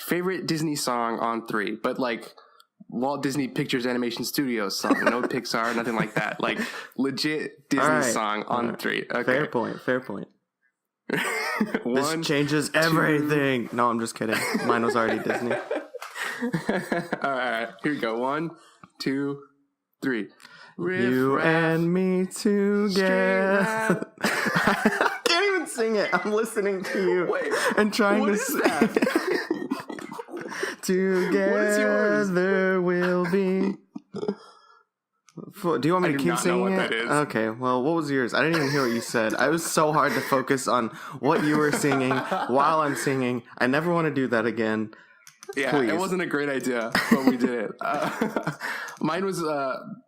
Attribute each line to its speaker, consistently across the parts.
Speaker 1: favorite Disney song on 3, but like Walt Disney Pictures Animation Studios song, no Pixar, nothing like that. Like legit Disney song on 3. Okay.
Speaker 2: Fair point. This
Speaker 1: One,
Speaker 2: changes everything. No, I'm just kidding. Mine was already Disney.
Speaker 1: All right, here we go. 1, 2, 3.
Speaker 2: You and me together. I can't even sing it. I'm listening to you.
Speaker 1: Wait,
Speaker 2: and trying
Speaker 1: what
Speaker 2: to
Speaker 1: is that?
Speaker 2: Together we'll be. Do you want me to keep singing
Speaker 1: what
Speaker 2: it?
Speaker 1: that is.
Speaker 2: Okay, well, what was yours? I didn't even hear what you said. I was so hard to focus on what you were singing while I'm singing. I never want to do that again.
Speaker 1: Yeah,
Speaker 2: Please.
Speaker 1: It wasn't a great idea, but we did it. Mine was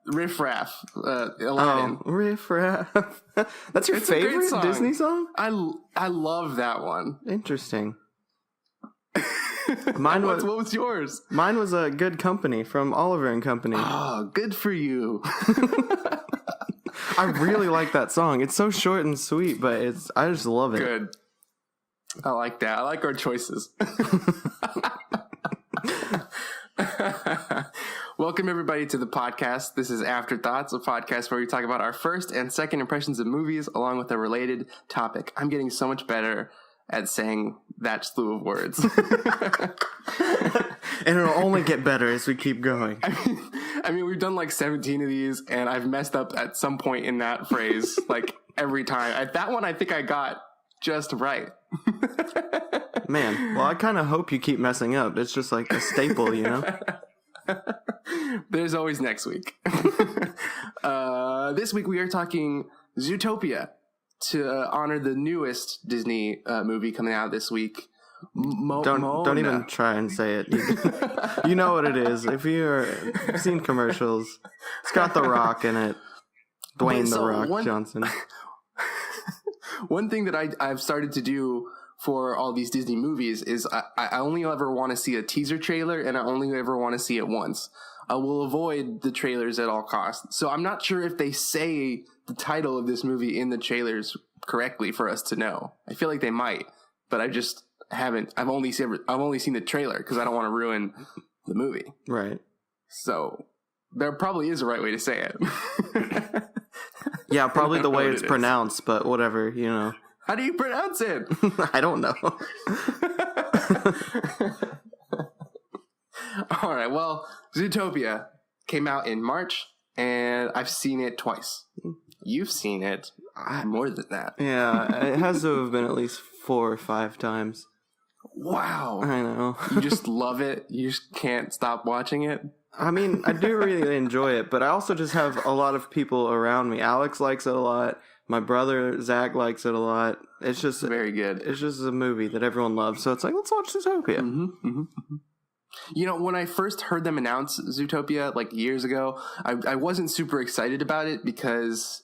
Speaker 1: Riff Raff, Aladdin.
Speaker 2: Oh, Riff Raff. That's your
Speaker 1: It's a great
Speaker 2: favorite
Speaker 1: song.
Speaker 2: Disney song?
Speaker 1: I love that one.
Speaker 2: Interesting.
Speaker 1: What was yours?
Speaker 2: Mine was a Good Company from Oliver and Company.
Speaker 1: Oh, good for you.
Speaker 2: I really like that song. It's so short and sweet, but I just love it.
Speaker 1: Good. I like that. I like our choices. Welcome, everybody, to the podcast. This is Afterthoughts, a podcast where we talk about our first and second impressions of movies along with a related topic. I'm getting so much better at saying that slew of words.
Speaker 2: And it'll only get better as we keep going.
Speaker 1: I mean, we've done like 17 of these, and I've messed up at some point in that phrase, like every time. At that one, I think I got just right.
Speaker 2: Man, well, I kind of hope you keep messing up. It's just like a staple, you know?
Speaker 1: There's always next week. This week we are talking Zootopia to honor the newest Disney movie coming out this week.
Speaker 2: Don't even try and say it. You know what it is. If you've seen commercials, it's got The Rock in it. Dwayne The Rock Johnson.
Speaker 1: One thing that I've started to do for all these Disney movies is I only ever want to see a teaser trailer, and I only ever want to see it once. I will avoid the trailers at all costs. So I'm not sure if they say the title of this movie in the trailers correctly for us to know. I feel like they might, but I just haven't. I've only seen the trailer because I don't want to ruin the movie.
Speaker 2: Right.
Speaker 1: So there probably is a right way to say it.
Speaker 2: Yeah, probably the way it's pronounced, but whatever, you know.
Speaker 1: How do you pronounce it?
Speaker 2: I don't know.
Speaker 1: All right. Well, Zootopia came out in March, and I've seen it twice. You've seen it more than that.
Speaker 2: Yeah, it has to have been at least 4 or 5 times.
Speaker 1: Wow.
Speaker 2: I know.
Speaker 1: You just love it. You just can't stop watching it.
Speaker 2: I mean, I do really enjoy it, but I also just have a lot of people around me. Alex likes it a lot. My brother, Zach, likes it a lot. It's just
Speaker 1: very good.
Speaker 2: It's just a movie that everyone loves. So it's like, let's watch Zootopia.
Speaker 1: Mm-hmm, mm-hmm, mm-hmm. You know, when I first heard them announce Zootopia, like years ago, I wasn't super excited about it because,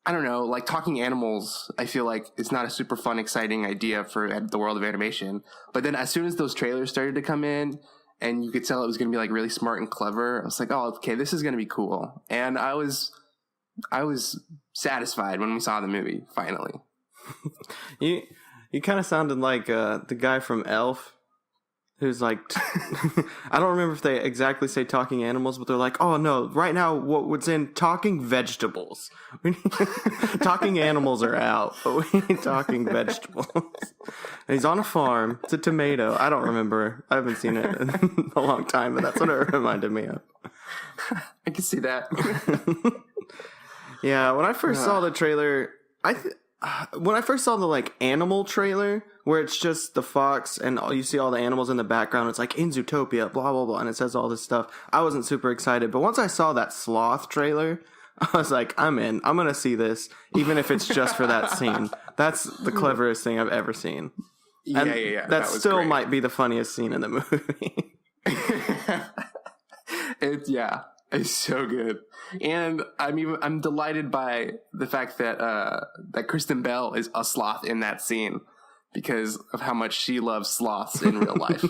Speaker 1: I don't know, like talking animals, I feel like it's not a super fun, exciting idea for the world of animation. But then as soon as those trailers started to come in, and you could tell it was going to be like really smart and clever, I was like, oh, okay, this is going to be cool. And I was satisfied when we saw the movie, finally.
Speaker 2: You kind of sounded like the guy from Elf, who's like, I don't remember if they exactly say talking animals, but they're like, oh no, right now what's in talking vegetables. Talking animals are out, but we need talking vegetables. And he's on a farm. It's a tomato. I don't remember. I haven't seen it in a long time, but that's what it reminded me of.
Speaker 1: I can see that.
Speaker 2: Yeah, when I first saw the trailer, when I first saw the like animal trailer where it's just the fox and you see all the animals in the background, it's like in Zootopia, blah blah blah, and it says all this stuff. I wasn't super excited, but once I saw that sloth trailer, I was like, I'm in. I'm gonna see this, even if it's just for that scene. That's the cleverest thing I've ever seen.
Speaker 1: Yeah.
Speaker 2: That still great. Might be the funniest scene in the movie.
Speaker 1: It's so good, and I'm delighted by the fact that that Kristen Bell is a sloth in that scene because of how much she loves sloths in real life.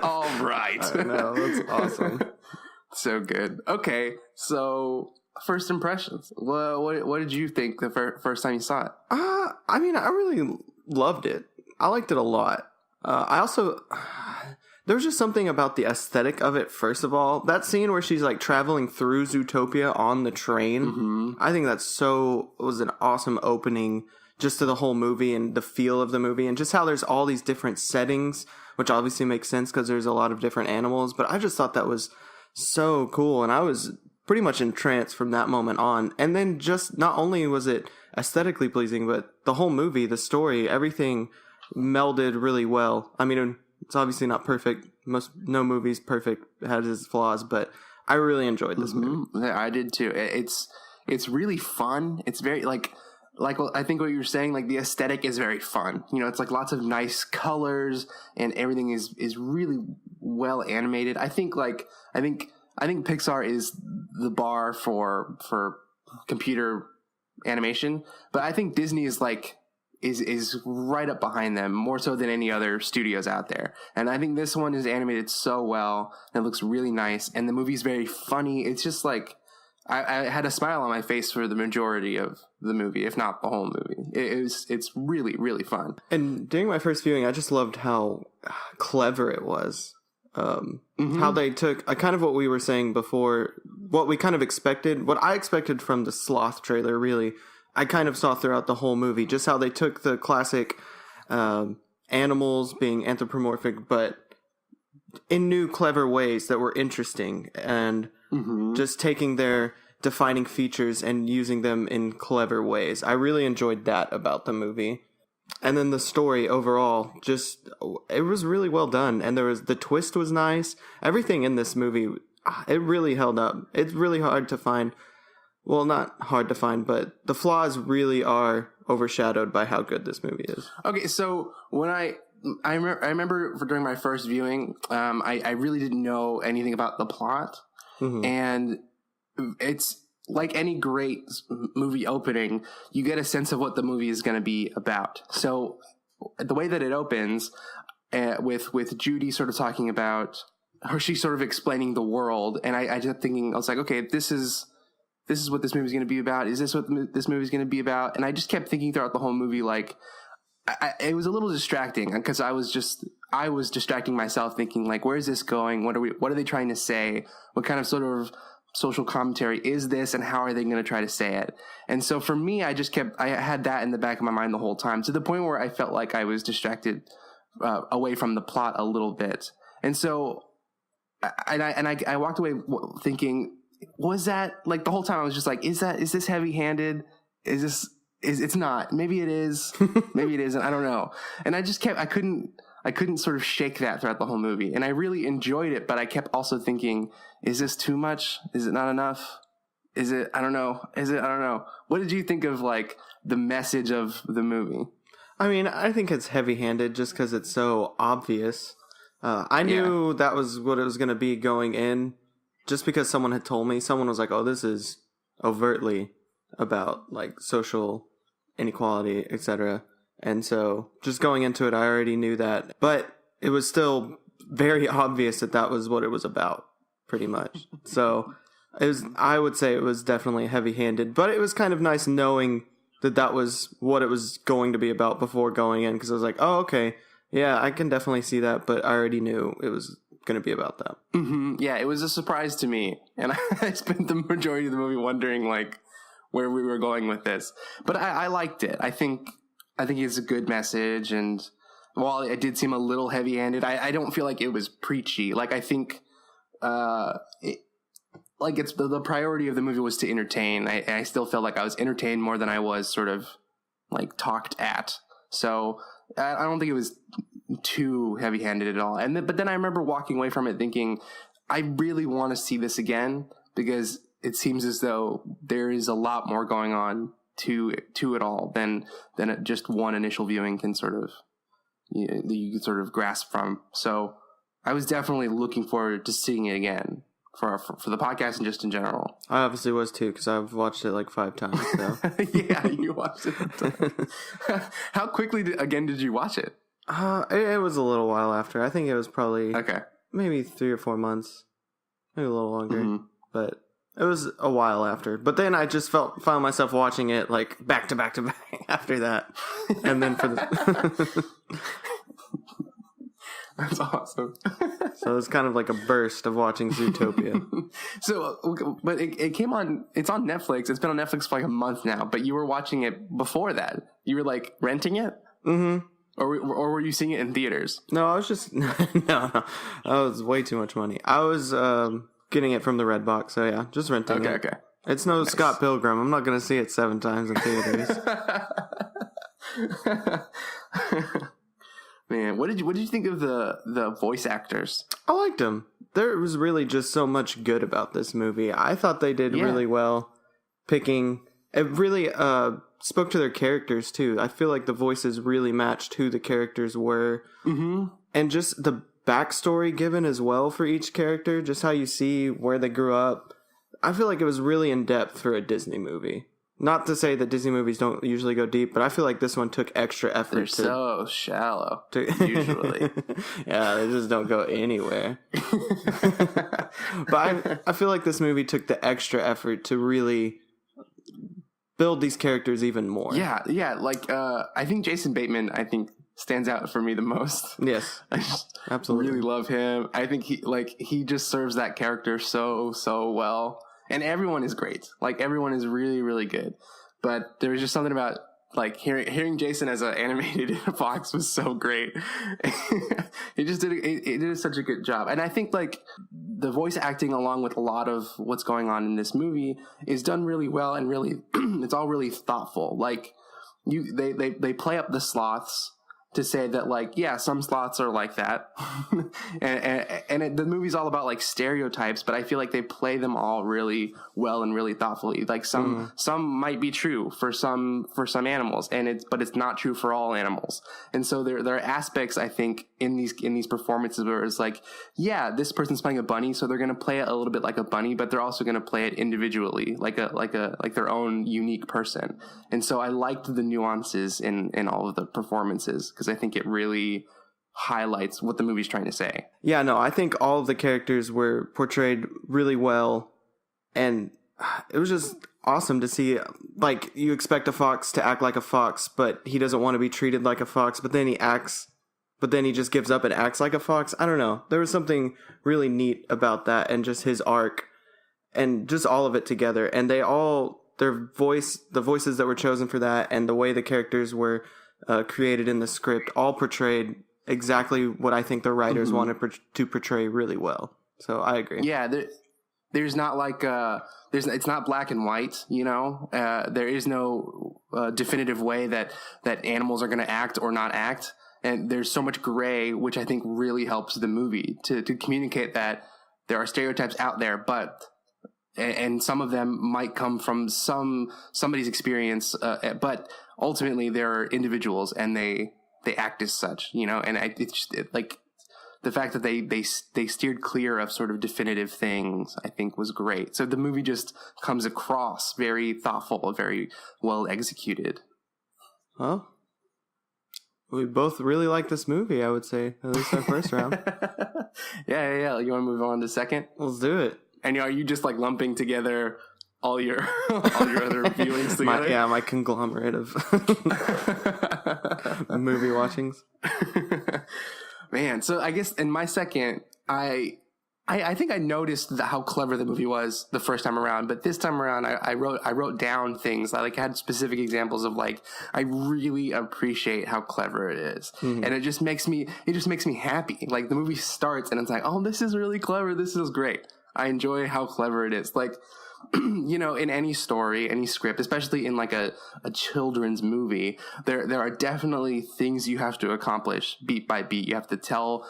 Speaker 1: All right,
Speaker 2: I know, that's awesome.
Speaker 1: So good. Okay, so first impressions. What did you think the first time you saw it?
Speaker 2: I mean, I really loved it. I liked it a lot. I also, there was just something about the aesthetic of it. First of all, that scene where she's like traveling through Zootopia on the train, I think was an awesome opening just to the whole movie and the feel of the movie, and just how there's all these different settings, which obviously makes sense because there's a lot of different animals. But I just thought that was so cool, and I was pretty much entranced from that moment on. And then just not only was it aesthetically pleasing, but the whole movie, the story, everything melded really well. I mean, it's obviously not perfect. No movie's perfect, has its flaws, but I really enjoyed this movie.
Speaker 1: I did too. It's really fun. It's very like I think what you were saying, like the aesthetic is very fun. You know, it's like lots of nice colors and everything is really well animated. I think Pixar is the bar for computer animation, but I think Disney is right up behind them, more so than any other studios out there. And I think this one is animated so well, and it looks really nice, and the movie's very funny. It's just like I had a smile on my face for the majority of the movie, if not the whole movie. It's really, really fun.
Speaker 2: And during my first viewing, I just loved how clever it was. How they took kind of what we were saying before, what we kind of expected, what I expected from the sloth trailer, really, I kind of saw throughout the whole movie, just how they took the classic animals being anthropomorphic, but in new, clever ways that were interesting, and just taking their defining features and using them in clever ways. I really enjoyed that about the movie. And then the story overall, it was really well done. And the twist was nice. Everything in this movie, it really held up. It's really hard to find. Well, not hard to find, but the flaws really are overshadowed by how good this movie is.
Speaker 1: Okay, so when I remember during my first viewing, I really didn't know anything about the plot. And it's like any great movie opening, you get a sense of what the movie is going to be about. So the way that it opens with Judy sort of talking about her, she's sort of explaining the world. And I just thinking, I was like, okay, this is what this movie is going to be about. Is this what this movie is going to be about? And I just kept thinking throughout the whole movie, like, it was a little distracting because I was distracting myself thinking, like, where is this going? What are they trying to say? What kind of sort of social commentary is this, and how are they going to try to say it? And so for me, I had that in the back of my mind the whole time, to the point where I felt like I was distracted away from the plot a little bit. And so I walked away thinking, was that, like, the whole time I was just like, is this heavy-handed? It's not. Maybe it is. Maybe it isn't. I don't know. And I couldn't sort of shake that throughout the whole movie. And I really enjoyed it, but I kept also thinking, is this too much? Is it not enough? Is it, I don't know. I don't know. What did you think of, like, the message of the movie?
Speaker 2: I mean, I think it's heavy-handed just because it's so obvious. I knew that was what it was going to be going in, just because someone had told me. Someone was like, oh, this is overtly about, like, social inequality, etc. And so just going into it, I already knew that. But it was still very obvious that was what it was about, pretty much. So I would say it was definitely heavy-handed. But it was kind of nice knowing that was what it was going to be about before going in. Because I was like, oh, okay, yeah, I can definitely see that. But I already knew it was going to be about that.
Speaker 1: Yeah, it was a surprise to me. And I spent the majority of the movie wondering, like, where we were going with this. But I liked it. I think it's a good message, and while it did seem a little heavy-handed, I don't feel like it was preachy. Like, I think it's the priority of the movie was to entertain. I still felt like I was entertained more than I was sort of, like, talked at. So I don't think it was too heavy-handed at all. But then I remember walking away from it thinking, I really want to see this again, because it seems as though there is a lot more going on to it all than just one initial viewing can sort of, you can sort of grasp from. So I was definitely looking forward to seeing it again for the podcast and just in general.
Speaker 2: I obviously was too, because I've watched it like 5 times. So.
Speaker 1: Yeah, you watched it. How quickly did you watch it?
Speaker 2: It was a little while after. I think it was probably
Speaker 1: maybe
Speaker 2: 3 or 4 months, maybe a little longer. But It was a while after, but then I just found myself watching it like back to back to back after that, and then for the
Speaker 1: That's awesome.
Speaker 2: so it was kind of like a burst of watching Zootopia.
Speaker 1: So, but it came on. It's on Netflix. It's been on Netflix for like a month now. But you were watching it before that. You were like renting it, or were you seeing it in theaters?
Speaker 2: No, I was just no. That was way too much money. I was getting it from the Redbox, so yeah, just renting it. Okay. It's no nice. Scott Pilgrim. I'm not going to see it 7 times in theaters.
Speaker 1: Man, what did you think of the voice actors?
Speaker 2: I liked them. There was really just so much good about this movie. I thought they did really well picking. It really spoke to their characters too. I feel like the voices really matched who the characters were, and just the backstory given as well for each character. Just how you see where they grew up. I feel like it was really in depth for a Disney movie. Not to say that Disney movies don't usually go deep, but I feel like this one took extra effort.
Speaker 1: They're so shallow, usually.
Speaker 2: Yeah, they just don't go anywhere. But I feel like this movie took the extra effort to really build these characters even more.
Speaker 1: Yeah. Like, I think Jason Bateman, stands out for me the most.
Speaker 2: Yes,
Speaker 1: I just
Speaker 2: absolutely
Speaker 1: really love him. I think he just serves that character so well. And everyone is great. Like, everyone is really, really good. But there was just something about, like, hearing Jason as an animated Fox was so great. He did such a good job. And I think, like, the voice acting along with a lot of what's going on in this movie is done really well, and really, it's all really thoughtful. Like, they play up the sloths to say that, like, yeah, some sloths are like that. The movie's all about, like, stereotypes, but I feel like they play them all really well and really thoughtfully. Like, some might be true for some animals, but it's not true for all animals. And so there are aspects, I think, in these performances where it's like, yeah, this person's playing a bunny, so they're going to play it a little bit like a bunny, but they're also going to play it individually, like their own unique person. And so I liked the nuances in all of the performances, because I think it really highlights what the movie's trying to say.
Speaker 2: Yeah, no, I think all of the characters were portrayed really well, and it was just awesome to see. Like, you expect a fox to act like a fox, but he doesn't want to be treated like a fox, but then he just gives up and acts like a fox. I don't know. There was something really neat about that, and just his arc, and just all of it together. And the voices that were chosen for that, and the way the characters were created in the script, all portrayed exactly what I think the writers wanted to portray really well. So I agree.
Speaker 1: Yeah, there's not like it's not black and white, you know. There is no definitive way that animals are going to act or not act, and there's so much gray, which I think really helps the movie to communicate that there are stereotypes out there, but and some of them might come from somebody's experience, but ultimately they're individuals and they act as such, you know. And like the fact that they steered clear of sort of definitive things, I think was great. So the movie just comes across very thoughtful, very well executed.
Speaker 2: Well, we both really like this movie, I would say, at least our first round.
Speaker 1: Yeah. You want to move on to second?
Speaker 2: Let's do it.
Speaker 1: And are you just like lumping together all your other viewings together?
Speaker 2: My conglomerate of movie watchings.
Speaker 1: Man, so I guess in my second, I think I noticed how clever the movie was the first time around, but this time around I wrote down things. I had specific examples of like, I really appreciate how clever it is. And it just makes me happy. Like, the movie starts and it's like, oh, this is really clever. This is great. I enjoy how clever it is. Like, you know, in any story, any script, especially in like a children's movie, there are definitely things you have to accomplish beat by beat. You have to tell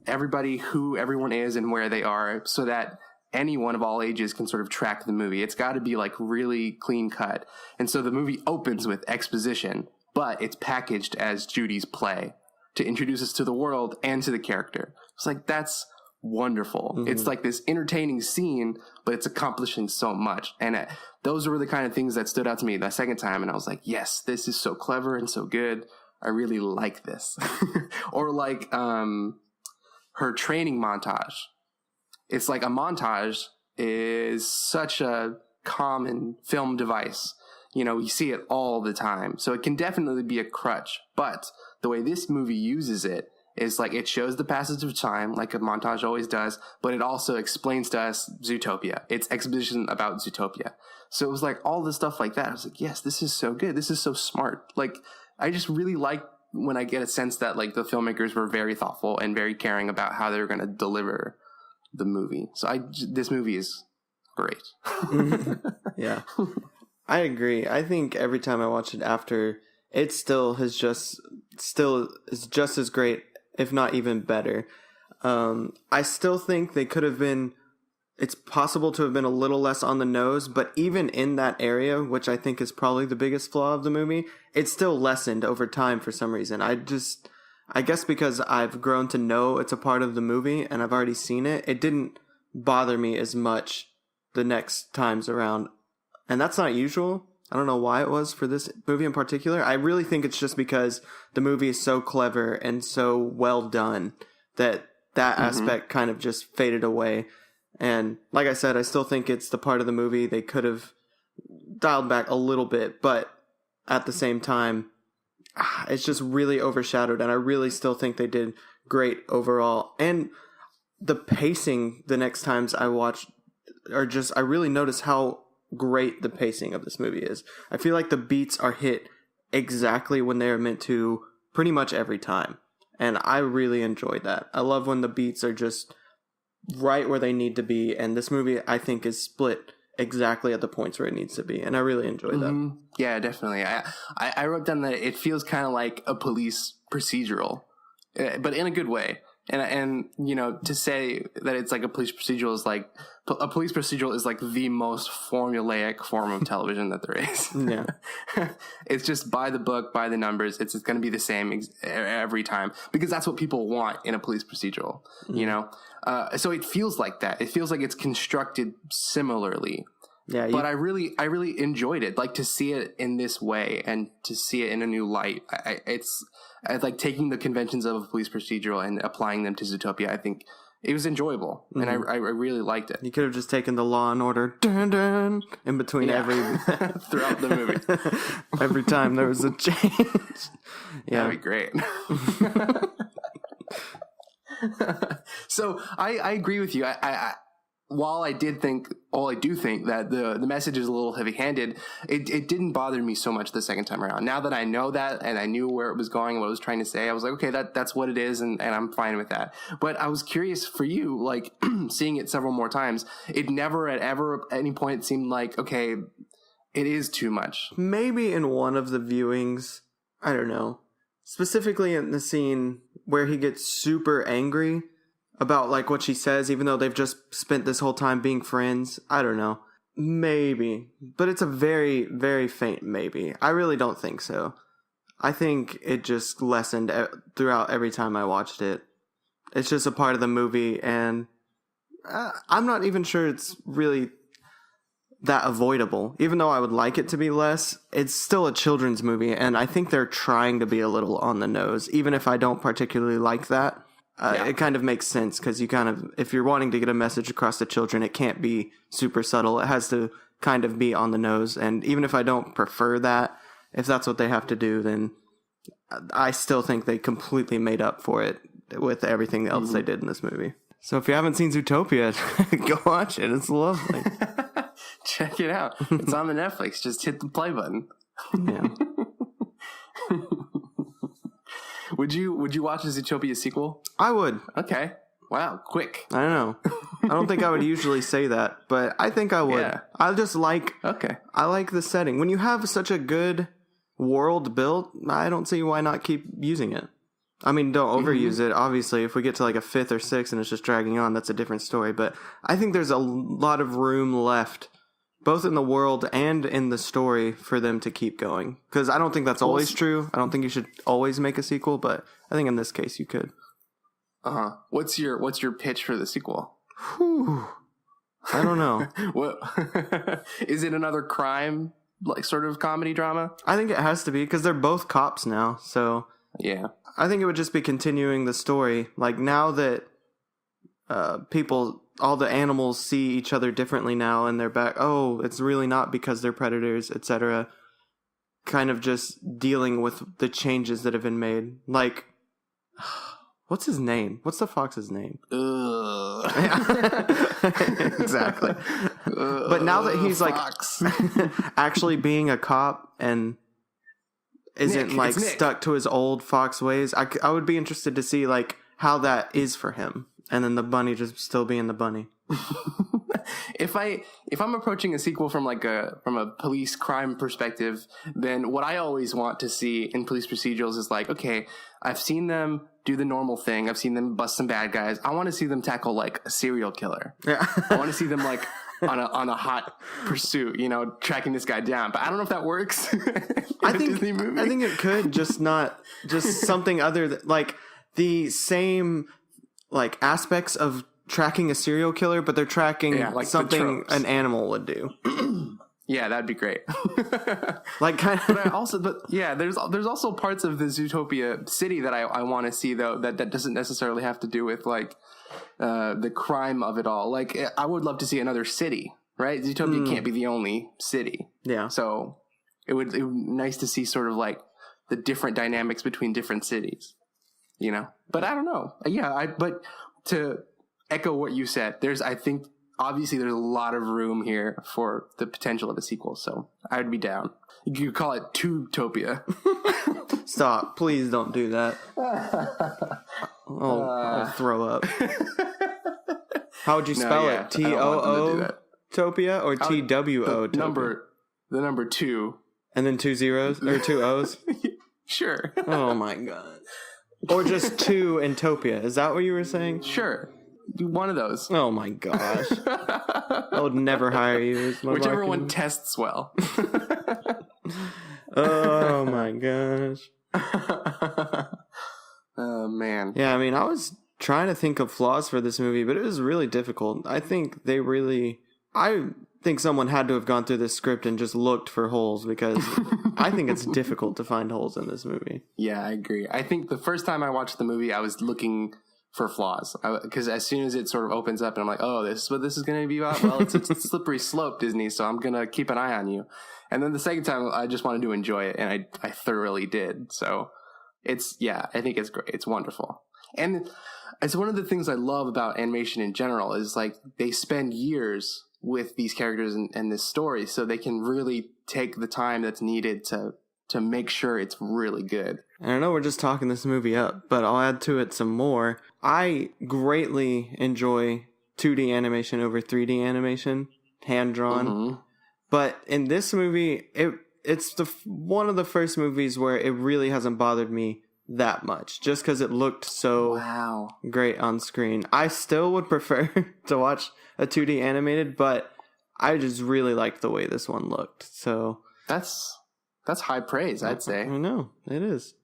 Speaker 1: everybody who everyone is and where they are, so that anyone of all ages can sort of track the movie. It's got to be like really clean cut. And so the movie opens with exposition, but it's packaged as Judy's play to introduce us to the world and to the character. It's like, that's wonderful. It's like this entertaining scene, but it's accomplishing so much. And those were the kind of things that stood out to me the second time. And I was like, yes, this is so clever and so good. I really like this. Or like her training montage. It's like a montage is such a common film device. You know, you see it all the time. So it can definitely be a crutch. But the way this movie uses it is like it shows the passage of time, like a montage always does, but it also explains to us Zootopia. It's exposition about Zootopia. So it was like all the stuff like that. I was like, yes, this is so good. This is so smart. Like, I just really like when I get a sense that like the filmmakers were very thoughtful and very caring about how they were going to deliver the movie. So this movie is great.
Speaker 2: Yeah, I agree. I think every time I watch it after, it still is just as great, if not even better. I still think they could have been, it's possible to have been a little less on the nose, but even in that area, which I think is probably the biggest flaw of the movie, it's still lessened over time for some reason. I guess because I've grown to know it's a part of the movie and I've already seen it, it didn't bother me as much the next times around. And that's not usual. I don't know why it was for this movie in particular. I really think it's just because the movie is so clever and so well done that aspect kind of just faded away. And like I said, I still think it's the part of the movie they could have dialed back a little bit, but at the same time, it's just really overshadowed, and I really still think they did great overall. And the pacing the next times I watch I really notice how great the pacing of this movie is. I feel like the beats are hit exactly when they're meant to pretty much every time. And I really enjoyed that. I love when the beats are just right where they need to be. And this movie, I think, is split exactly at the points where it needs to be. And I really enjoyed that.
Speaker 1: Yeah, definitely. I wrote down that it feels kind of like a police procedural, but in a good way. And you know, to say that it's like a police procedural is like a police procedural is like the most formulaic form of television that there is.
Speaker 2: Yeah.
Speaker 1: It's just by the book, by the numbers. It's going to be the same every time because that's what people want in a police procedural, you know? So it feels like that. It feels like it's constructed similarly. Yeah, but I really enjoyed it. Like to see it in this way and to see it in a new light. It's like taking the conventions of a police procedural and applying them to Zootopia. I think it was enjoyable, and I really liked it.
Speaker 2: You could have just taken the Law and Order dun, dun, in between every
Speaker 1: throughout the movie.
Speaker 2: Every time there was a change. Yeah,
Speaker 1: that'd be great. So I agree with you. While I do think that the message is a little heavy-handed, it didn't bother me so much the second time around. Now that I know that and I knew where it was going, what it was trying to say, I was like, okay, that's what it is, and I'm fine with that. But I was curious for you, like seeing it several more times, it never at any point seemed like, okay, it is too much.
Speaker 2: Maybe in one of the viewings, I don't know, specifically in the scene where he gets super angry about like what she says, even though they've just spent this whole time being friends. I don't know. Maybe. But it's a very, very faint maybe. I really don't think so. I think it just lessened throughout every time I watched it. It's just a part of the movie, and I'm not even sure it's really that avoidable. Even though I would like it to be less, it's still a children's movie, and I think they're trying to be a little on the nose, even if I don't particularly like that. It kind of makes sense because if you're wanting to get a message across to children, it can't be super subtle. It has to kind of be on the nose. And even if I don't prefer that, if that's what they have to do, then I still think they completely made up for it with everything else they did in this movie. So if you haven't seen Zootopia, go watch it. It's lovely.
Speaker 1: Check it out. It's on the Netflix. Just hit the play button.
Speaker 2: Yeah.
Speaker 1: Would you watch a Zootopia sequel?
Speaker 2: I would.
Speaker 1: Okay. Wow, quick.
Speaker 2: I don't know. I don't think I would usually say that, but I think I would. Yeah. I like the setting. When you have such a good world built, I don't see why not keep using it. I mean, don't overuse it. Obviously, if we get to like a 5th or 6th and it's just dragging on, that's a different story. But I think there's a lot of room left, both in the world and in the story, for them to keep going. Because I don't think that's always true. I don't think you should always make a sequel, but I think in this case you could.
Speaker 1: What's your pitch for the sequel?
Speaker 2: Whew. I don't know.
Speaker 1: What is it? Another crime, like sort of comedy drama?
Speaker 2: I think it has to be because they're both cops now. So
Speaker 1: yeah,
Speaker 2: I think it would just be continuing the story. Like now that people all the animals see each other differently now, and they're back. Oh, it's really not because they're predators, etc. Kind of just dealing with the changes that have been made. Like, what's his name? What's the fox's name? Exactly. But now that he's like actually being a cop and isn't
Speaker 1: Nick,
Speaker 2: like
Speaker 1: it's Nick.
Speaker 2: stuck to his old fox ways, I would be interested to see like how that is for him, and then the bunny just still being the bunny.
Speaker 1: If I'm approaching a sequel from a police crime perspective, then what I always want to see in police procedurals is like, okay, I've seen them do the normal thing. I've seen them bust some bad guys. I want to see them tackle like a serial killer. Yeah. I want to see them like on a hot pursuit, tracking this guy down. But I don't know if that works. I think
Speaker 2: it could, just something other than like the same like aspects of tracking a serial killer, but they're tracking like something an animal would do.
Speaker 1: Yeah, that'd be great.
Speaker 2: Like kind of.
Speaker 1: There's also parts of the Zootopia city that I want to see though that doesn't necessarily have to do with like the crime of it all. Like I would love to see another city, right? Zootopia can't be the only city. Yeah. So it would be nice to see sort of like the different dynamics between different cities, But I don't know. But to echo what you said, I think obviously there's a lot of room here for the potential of a sequel, so I would be down. You could call it Zootopia.
Speaker 2: Stop. Please don't do that. I'll throw up. How would you spell it? T-O-O-Topia or T-W-O-Topia?
Speaker 1: The number 2.
Speaker 2: And then 2 zeros? Or 2 O's?
Speaker 1: Sure.
Speaker 2: Oh my god. Or just 2 and Topia. Is that what you were saying?
Speaker 1: Sure. One of those.
Speaker 2: Oh my gosh. I would never hire you as my
Speaker 1: Whichever one tests well.
Speaker 2: Oh my gosh.
Speaker 1: Oh man.
Speaker 2: Yeah, I mean, I was trying to think of flaws for this movie, but it was really difficult. I think someone had to have gone through this script and just looked for holes, because I think it's difficult to find holes in this movie.
Speaker 1: Yeah, I agree. I think the first time I watched the movie, I was looking for flaws, because as soon as it sort of opens up and I'm like, oh, this is what this is going to be about. Well, it's a slippery slope, Disney, so I'm going to keep an eye on you. And then the second time I just wanted to enjoy it, and I thoroughly did. So I think it's great. It's wonderful. And it's one of the things I love about animation in general is like they spend years with these characters and this story, so they can really take the time that's needed to make sure it's really good.
Speaker 2: And I know we're just talking this movie up, but I'll add to it some more. I greatly enjoy 2D animation over 3D animation, hand-drawn. Mm-hmm. But in this movie, it's one of the first movies where it really hasn't bothered me that much, just because it looked so great on screen. I still would prefer to watch a 2D animated, but I just really liked the way this one looked. So
Speaker 1: that's high praise, I'd say.
Speaker 2: I know, it is.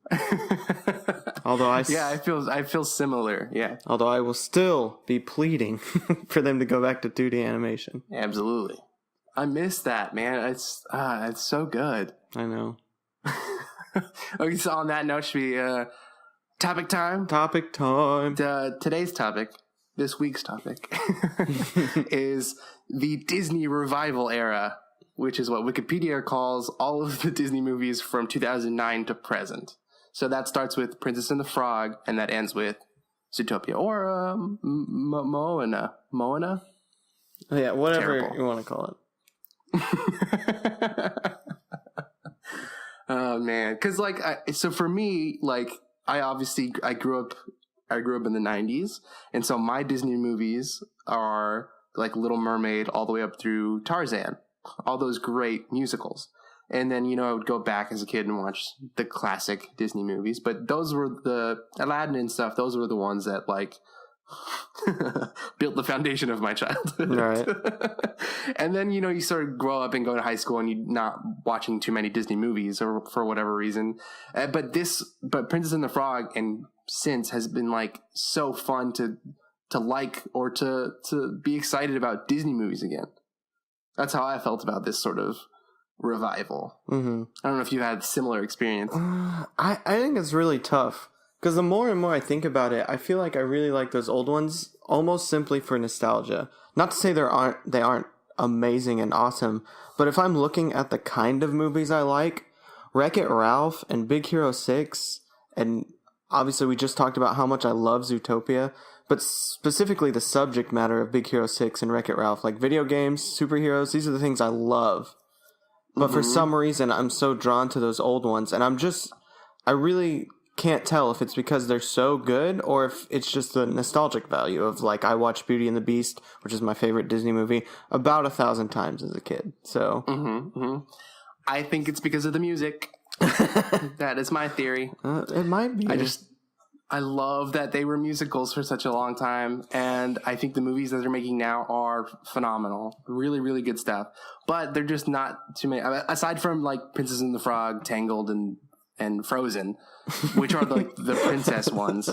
Speaker 2: Although I
Speaker 1: feel similar. Yeah.
Speaker 2: Although I will still be pleading for them to go back to 2D animation.
Speaker 1: Absolutely. I miss that, man. It's so good.
Speaker 2: I know.
Speaker 1: Okay, so on that note, should we topic time?
Speaker 2: Topic time.
Speaker 1: Today's topic, this week's topic, is the Disney revival era, which is what Wikipedia calls all of the Disney movies from 2009 to present. So that starts with Princess and the Frog, and that ends with Zootopia or Moana. Moana?
Speaker 2: Oh, yeah, whatever you want to call it.
Speaker 1: Oh man, because so for me, I grew up in the 90s, and so my Disney movies are like Little Mermaid all the way up through Tarzan, all those great musicals. And then, I would go back as a kid and watch the classic Disney movies, but those were the Aladdin and stuff. Those were the ones that built the foundation of my childhood. Right. And then, you sort of grow up and go to high school and you're not watching too many Disney movies or for whatever reason. But Princess and the Frog and since has been so fun to like or to be excited about Disney movies again. That's how I felt about this sort of revival. Mm-hmm. I don't know if you had a similar experience.
Speaker 2: I think it's really tough Because the more and more I think about it, I feel like I really like those old ones almost simply for nostalgia. Not to say they aren't amazing and awesome, but if I'm looking at the kind of movies I like, Wreck-It Ralph and Big Hero 6, and obviously we just talked about how much I love Zootopia, but specifically the subject matter of Big Hero 6 and Wreck-It Ralph, like video games, superheroes, these are the things I love. But for some reason, I'm so drawn to those old ones, and I really can't tell if it's because they're so good or if it's just the nostalgic value of, like, I watched Beauty and the Beast, which is my favorite Disney movie, about 1,000 times as a kid. So
Speaker 1: I think it's because of the music. That is my theory.
Speaker 2: It might be.
Speaker 1: I love that they were musicals for such a long time, and I think the movies that they're making now are phenomenal. Really, really good stuff. But they're just not too many. Aside from, like, Princess and the Frog, Tangled, and Frozen, which are like the princess ones.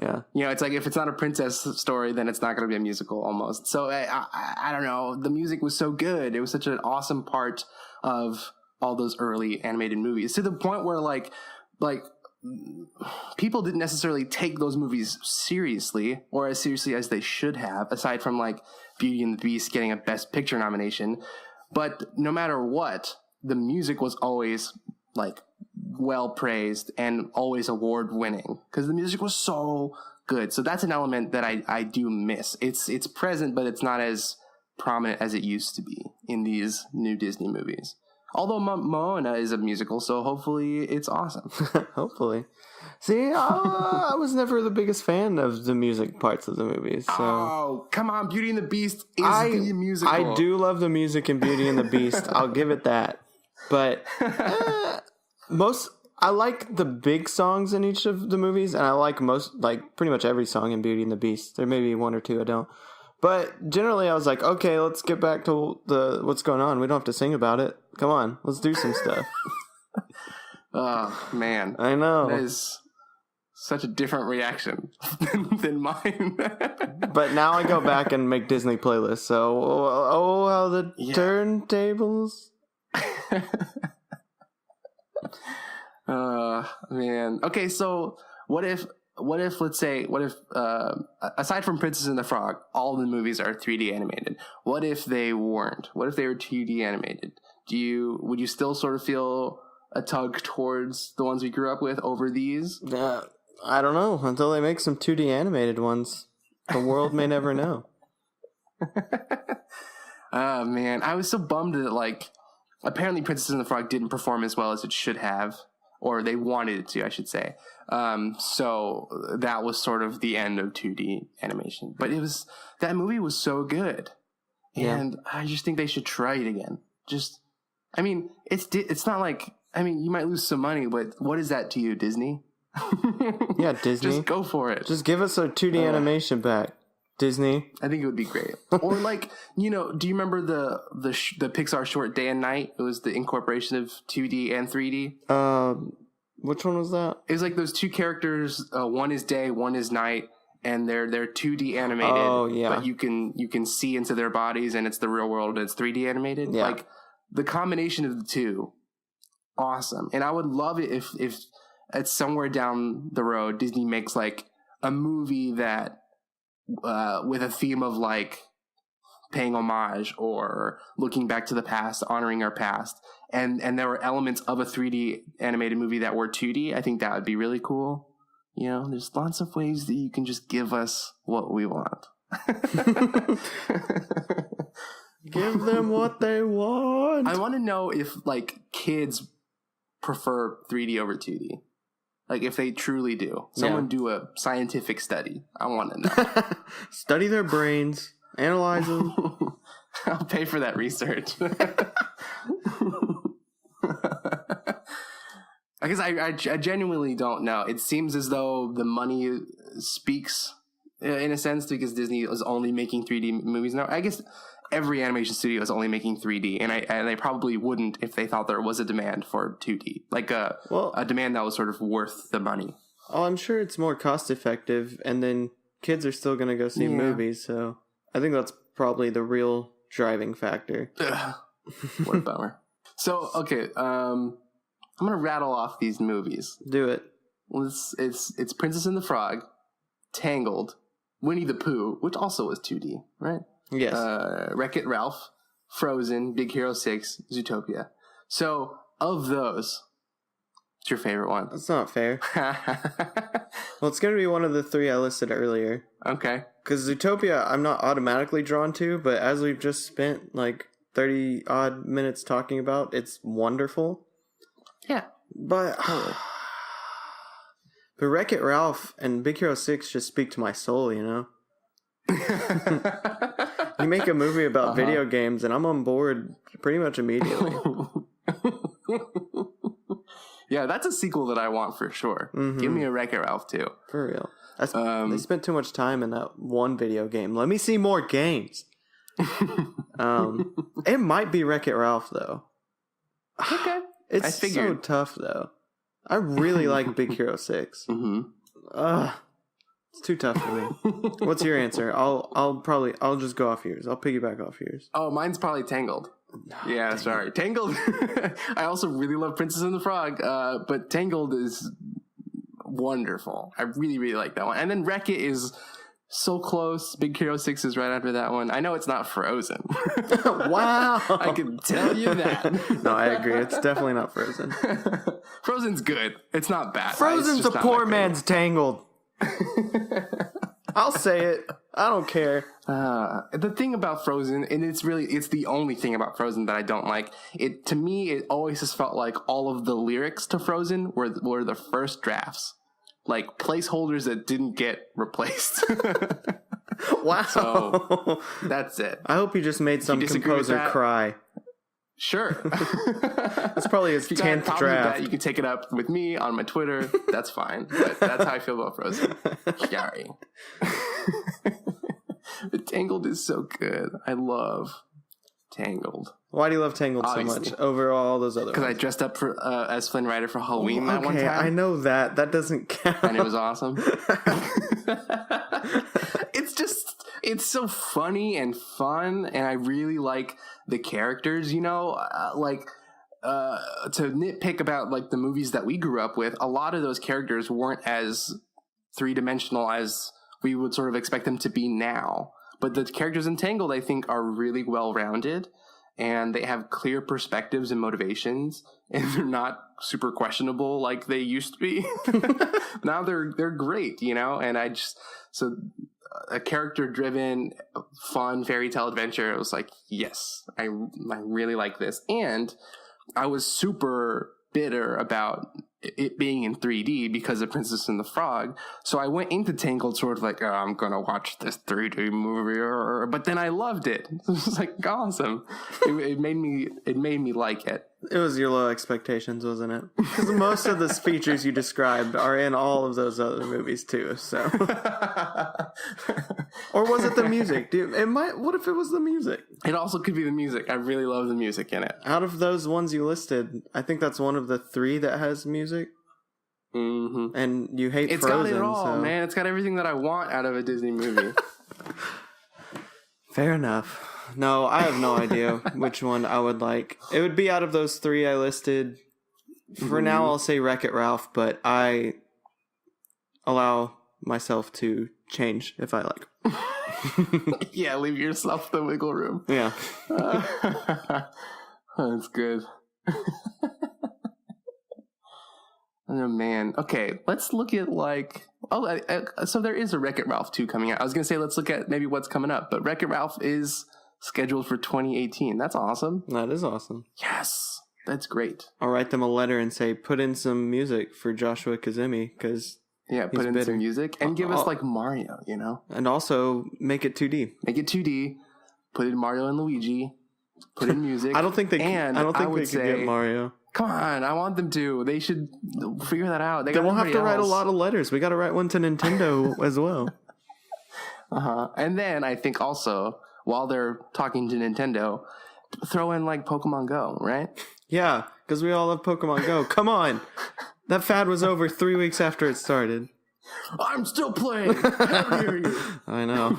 Speaker 2: Yeah.
Speaker 1: You know, it's like if it's not a princess story, then it's not going to be a musical almost. So I don't know. The music was so good. It was such an awesome part of all those early animated movies, to the point where like people didn't necessarily take those movies seriously, or as seriously as they should have, aside from like Beauty and the Beast getting a Best Picture nomination. But no matter what, the music was always like well praised and always award winning because the music was so good. So that's an element that I do miss. It's present, but it's not as prominent as it used to be in these new Disney movies. Although Moana is a musical, so hopefully it's awesome.
Speaker 2: Hopefully. See, I was never the biggest fan of the music parts of the movies. So.
Speaker 1: Oh, come on. Beauty and the Beast is the musical.
Speaker 2: I do love the music in Beauty and the Beast. I'll give it that. But I like the big songs in each of the movies, and I like pretty much every song in Beauty and the Beast. There may be one or two I don't. But generally, I was like, okay, let's get back to what's going on. We don't have to sing about it. Come on, let's do some stuff.
Speaker 1: Oh, man.
Speaker 2: I know.
Speaker 1: That is such a different reaction than mine.
Speaker 2: But now I go back and make Disney playlists. So, how the turntables.
Speaker 1: Man. Okay, so what if aside from Princess and the Frog, all the movies are 3D animated? What if they weren't? What if they were 2D animated? Would you still sort of feel a tug towards the ones we grew up with over these?
Speaker 2: I don't know. Until they make some 2D animated ones, the world may never know.
Speaker 1: Oh, man. I was so bummed that, like, apparently Princess and the Frog didn't perform as well as it should have, or they wanted it to, I should say. So that was sort of the end of 2D animation. But that movie was so good. And I just think they should try it again. It's not like, you might lose some money, but what is that to you, Disney?
Speaker 2: Yeah, Disney.
Speaker 1: Just go for it.
Speaker 2: Just give us our 2D animation back, Disney.
Speaker 1: I think it would be great. Or like, do you remember the Pixar short Day and Night? It was the incorporation of 2D and 3D.
Speaker 2: Which one was that?
Speaker 1: It was like those two characters. One is day, one is night, and they're 2D animated.
Speaker 2: Oh yeah.
Speaker 1: But you can see into their bodies, and it's the real world. And it's 3D animated.
Speaker 2: Yeah.
Speaker 1: Like the combination of the two, awesome. And I would love it if it's somewhere down the road Disney makes like a movie that with a theme of like paying homage or looking back to the past, honoring our past, and there were elements of a 3D animated movie that were 2D. I think that would be really cool. There's lots of ways that you can just give us what we want.
Speaker 2: Give them what they want.
Speaker 1: I want to know if like kids prefer 3D over 2D. Like if they truly do. Someone do a scientific study. I want to know.
Speaker 2: Study their brains. Analyze them.
Speaker 1: I'll pay for that research. I guess I genuinely don't know. It seems as though the money speaks in a sense because Disney is only making 3D movies now. I guess every animation studio is only making 3D, and they probably wouldn't if they thought there was a demand for 2D, like a demand that was sort of worth the money.
Speaker 2: Oh, I'm sure it's more cost effective, and then kids are still going to go see movies, so I think that's probably the real driving factor.
Speaker 1: What a bummer. So, okay, I'm going to rattle off these movies.
Speaker 2: Do it.
Speaker 1: Well, it's Princess and the Frog, Tangled, Winnie the Pooh, which also was 2D, right?
Speaker 2: Yes.
Speaker 1: Wreck-It Ralph, Frozen, Big Hero 6, Zootopia. So, of those, what's your favorite one?
Speaker 2: That's not fair. Well, it's going to be one of the three I listed earlier.
Speaker 1: Okay.
Speaker 2: Because Zootopia, I'm not automatically drawn to, but as we've just spent like 30 odd minutes talking about, it's wonderful.
Speaker 1: Yeah.
Speaker 2: But Wreck-It Ralph and Big Hero 6 just speak to my soul, you know? You make a movie about video games, and I'm on board pretty much immediately.
Speaker 1: Yeah, that's a sequel that I want for sure.
Speaker 2: Mm-hmm.
Speaker 1: Give me a Wreck-It Ralph too.
Speaker 2: For real. They spent too much time in that one video game. Let me see more games. It might be Wreck-It Ralph, though.
Speaker 1: Okay.
Speaker 2: It's so tough, though. I really like Big Hero 6.
Speaker 1: Mm-hmm.
Speaker 2: It's too tough for me. What's your answer? I'll just go off yours. I'll piggyback off yours.
Speaker 1: Oh, mine's probably Tangled. Yeah, sorry. Tangled. I also really love Princess and the Frog, but Tangled is wonderful. I really, really like that one. And then Wreck-It is so close. Big Hero 6 is right after that one. I know it's not Frozen.
Speaker 2: Wow.
Speaker 1: I can tell you that.
Speaker 2: No, I agree. It's definitely not Frozen.
Speaker 1: Frozen's good. It's not bad.
Speaker 2: Frozen's a poor man's Tangled. I'll say it. I don't care.
Speaker 1: The thing about Frozen, and it's the only thing about Frozen that I don't like. To me, it always has felt like all of the lyrics to Frozen were the first drafts, like placeholders that didn't get replaced.
Speaker 2: Wow.
Speaker 1: So that's it.
Speaker 2: I hope you just made some composer cry.
Speaker 1: Sure.
Speaker 2: That's probably his 10th draft.
Speaker 1: You can take it up with me on my Twitter. That's fine. But that's how I feel about Frozen. Sorry. But Tangled is so good. I love Tangled.
Speaker 2: Why do you love Tangled so much over all those other ones?
Speaker 1: Because I dressed up as Flynn Rider for Halloween that one time.
Speaker 2: I know that. That doesn't count. And
Speaker 1: it was awesome. It's so funny and fun, and I really like the characters, you know, to nitpick about like the movies that we grew up with, a lot of those characters weren't as three-dimensional as we would sort of expect them to be now. But the characters in Tangled, I think, are really well-rounded, and they have clear perspectives and motivations, and they're not super questionable like they used to be. Now they're great, you know, and so a character-driven, fun fairy tale adventure. It was like, yes, I really like this. And I was super bitter about it being in 3D because of Princess and the Frog. So I went into Tangled sort of like, oh, I'm going to watch this 3D movie. But then I loved it. It was like awesome. It made me like it.
Speaker 2: It was your low expectations, wasn't it? Because most of the features you described are in all of those other movies too. So, or was it the music? What if it was the music?
Speaker 1: It also could be the music. I really love the music in it.
Speaker 2: Out of those ones you listed, I think that's one of the three that has music.
Speaker 1: Mm-hmm.
Speaker 2: And you hate
Speaker 1: Frozen. It's got it all, man. It's got everything that I want out of a Disney movie.
Speaker 2: Fair enough. No, I have no idea which one I would like. It would be out of those three I listed. For now, I'll say Wreck-It Ralph, but I allow myself to change if I like.
Speaker 1: Yeah, leave yourself the wiggle room.
Speaker 2: Yeah.
Speaker 1: That's good. Oh, man. Okay, let's look at so there is a Wreck-It Ralph 2 coming out. I was going to say let's look at maybe what's coming up, but Wreck-It Ralph is scheduled for 2018. That's awesome.
Speaker 2: That is awesome.
Speaker 1: Yes, that's great.
Speaker 2: I'll write them a letter and say, put in some music for Joshua Kazemi, because
Speaker 1: put in some music and give us like Mario, you know?
Speaker 2: And also make it 2D.
Speaker 1: Make it 2D. Put in Mario and Luigi. Put in music.
Speaker 2: I don't think they could get Mario.
Speaker 1: Come on, I want them to. They should figure that out.
Speaker 2: Then we'll have to write a lot of letters. We got to write one to Nintendo as well.
Speaker 1: And then I think also, while they're talking to Nintendo, throw in like Pokemon Go, right?
Speaker 2: Yeah, because we all love Pokemon Go. Come on. That fad was over 3 weeks after it started.
Speaker 1: I'm still playing. How dare you?
Speaker 2: I know.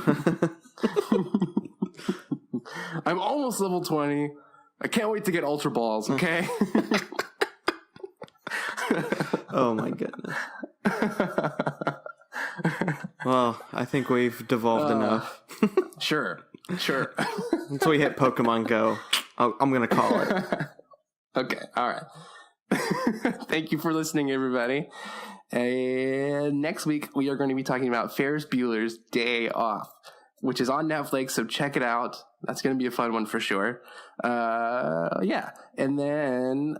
Speaker 1: I'm almost level 20. I can't wait to get Ultra Balls, okay?
Speaker 2: Oh my goodness. Well, I think we've devolved enough.
Speaker 1: Sure.
Speaker 2: Until we hit Pokemon Go, I'm going to call it.
Speaker 1: Okay, all right. Thank you for listening, everybody. And next week, we are going to be talking about Ferris Bueller's Day Off, which is on Netflix, so check it out. That's going to be a fun one for sure. Yeah. And then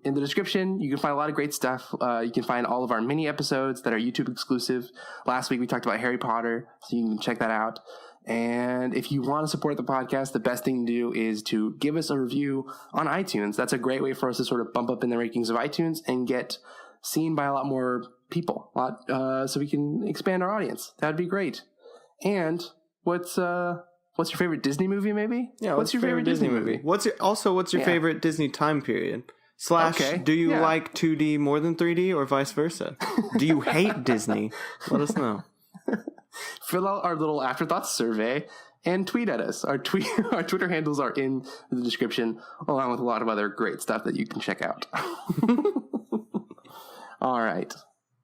Speaker 1: in the description, you can find a lot of great stuff. You can find all of our mini episodes that are YouTube exclusive. Last week, we talked about Harry Potter, so you can check that out. And if you want to support the podcast, the best thing to do is to give us a review on iTunes. That's a great way for us to sort of bump up in the rankings of iTunes and get seen by a lot more people, so we can expand our audience. That'd be great. And what's your favorite Disney movie? Maybe.
Speaker 2: Yeah.
Speaker 1: What's your favorite Disney movie?
Speaker 2: What's your favorite Disney time period? / do you like 2D more than 3D or vice versa? Do you hate Disney? Let us know.
Speaker 1: Fill out our little afterthoughts survey and tweet at us. Our Twitter handles are in the description, along with a lot of other great stuff that you can check out. All right.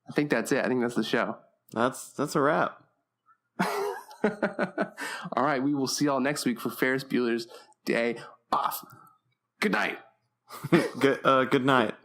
Speaker 1: I think that's it. I think that's the show.
Speaker 2: That's a wrap.
Speaker 1: All right. We will see y'all next week for Ferris Bueller's Day Off. Good night.
Speaker 2: Good night.